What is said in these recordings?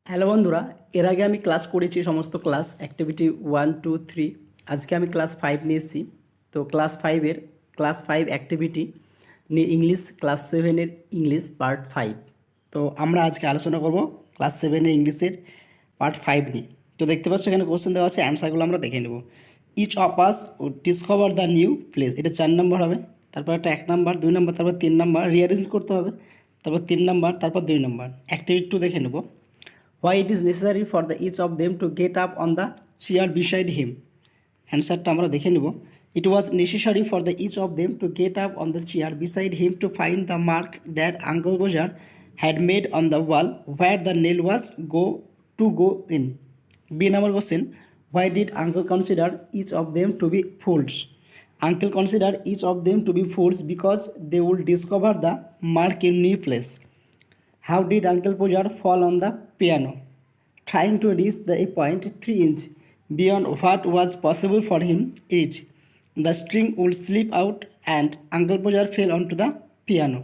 Hello বন্ধুরা, এর আগে আমি ক্লাস করেছি সমস্ত ক্লাস অ্যাক্টিভিটি 1, 2, 3। আজকে আমি ক্লাস 5 নিয়ে এসেছি। তো ক্লাস 5 অ্যাক্টিভিটি নিয়ে ইংলিশ ক্লাস 7-এর ইংলিশ পার্ট 5। তো আমরা আজকে আলোচনা করব ক্লাস 7-এর ইংলিশের পার্ট 5 নিয়ে। তো দেখতে পাচ্ছ এখানে কোশ্চেন দেওয়া আছে, অ্যান্সারগুলো আমরা দেখে নেব। Each of us discover the new place, এটা 4 নম্বর হবে। তারপর একটা 1 নম্বর, 2 নম্বর, তারপর 3 নম্বর, রিঅ্যারেঞ্জ করতে হবে, তারপর 3 নম্বর, তারপর 2 নম্বর। অ্যাক্টিভিটি 2 দেখে নেব। Why it is necessary for the each of them to get up on the chair beside him? অ্যান্সারটা আমরা দেখে নেব। It was necessary for the each of them to get up on the chair beside him to find the mark that Uncle Bojar had made on the wall where the nail was go in. B number question. Why did Uncle consider each of them to be fools? Uncle considered each of them to be fools because they would discover the mark in new place. How did Uncle Pojar fall on the piano? Trying to reach the point 3 inch beyond what was possible for him reach. The string would slip out and Uncle Pojar fell onto the piano.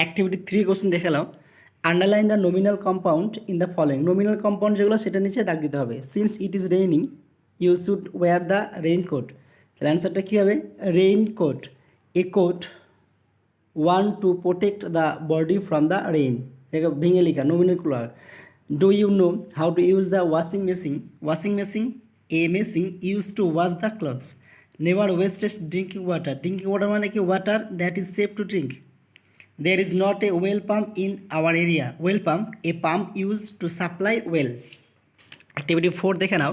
Activity 3 question দেখে নাও। Underline the nominal compound in the following. Nominal compound যেগুলো সেটা নিচে দাগ দিতে হবে। Since it is raining, you should wear the raincoat. তাহলে অ্যান্সারটা কী হবে? Raincoat. A coat one to protect the body from the rain. ভেঙে লেখা nominal plural. Do you know how to use the washing machine? Washing machine, a machine used to wash the clothes. Never waste drinking water. Drinking water মানে কি? Water that is safe to drink. There is not a well pump in our area. Well pump, a pump used to supply well. Activity 4 দেখে নাও।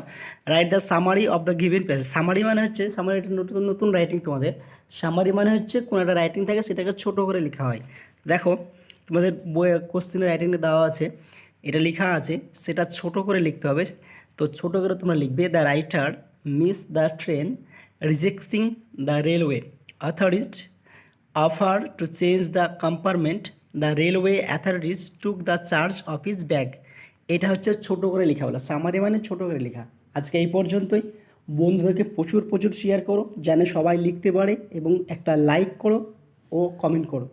Write the summary of the given page. Summary মানে হচ্ছে, সামারিটা নতুন নতুন writing তোমাদের। Summary মানে হচ্ছে কোনো একটা রাইটিং থাকে সেটাকে ছোট করে লেখা হয়। দেখো তোমাদের বই কোশ্চেনের রাইটিংয়ে দেওয়া আছে, এটা লেখা আছে, সেটা ছোট করে লিখতে হবে। তো ছোট করে তোমরা লিখবে, the writer miss the train rejecting the railway authorities offer to change the compartment, the railway authorities took the charge of his bag. এটা হচ্ছে ছোট করে লেখা হলো, সামারি মানে ছোট করে লেখা। আজকে এই পর্যন্তই। বন্ধুদেরকে প্রচুর শেয়ার করো যেন সবাই লিখতে পারে, এবং একটা লাইক করো ও কমেন্ট করো।